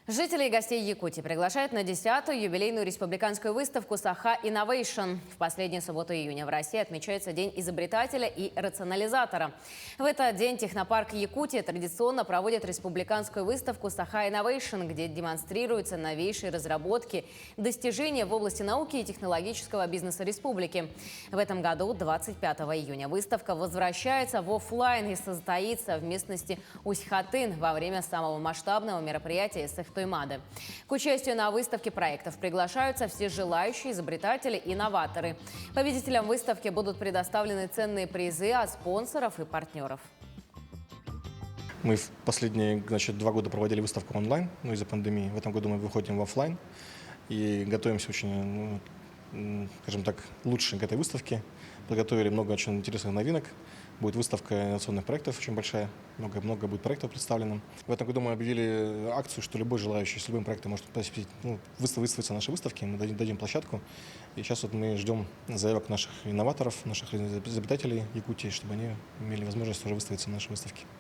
Жители и гостей Якутии приглашают на 10-ю юбилейную республиканскую выставку «Саха Innovation». В последнюю субботу июня в России отмечается День изобретателя и рационализатора. В этот день технопарк Якутия традиционно проводит республиканскую выставку «Саха Innovation», где демонстрируются новейшие разработки, достижения в области науки и технологического бизнеса республики. В этом году, 25 июня, выставка возвращается в офлайн и состоится в местности Усть-Хатын во время самого масштабного мероприятия «Сыхтоймады». К участию на выставке проектов приглашаются все желающие изобретатели и новаторы. Победителям выставки будут предоставлены ценные призы от спонсоров и партнеров. Мы в последние 2 года проводили выставку онлайн, из-за пандемии. В этом году мы выходим в офлайн и готовимся очень, скажем так, лучше к этой выставке. Подготовили много очень интересных новинок. Будет выставка инновационных проектов очень большая, много будет проектов представлено. В этом году мы объявили акцию, что любой желающий с любым проектом может посетить, выставиться на нашей выставке, мы дадим площадку. И сейчас мы ждем заявок наших инноваторов, наших изобретателей Якутии, чтобы они имели возможность уже выставиться на нашей выставке.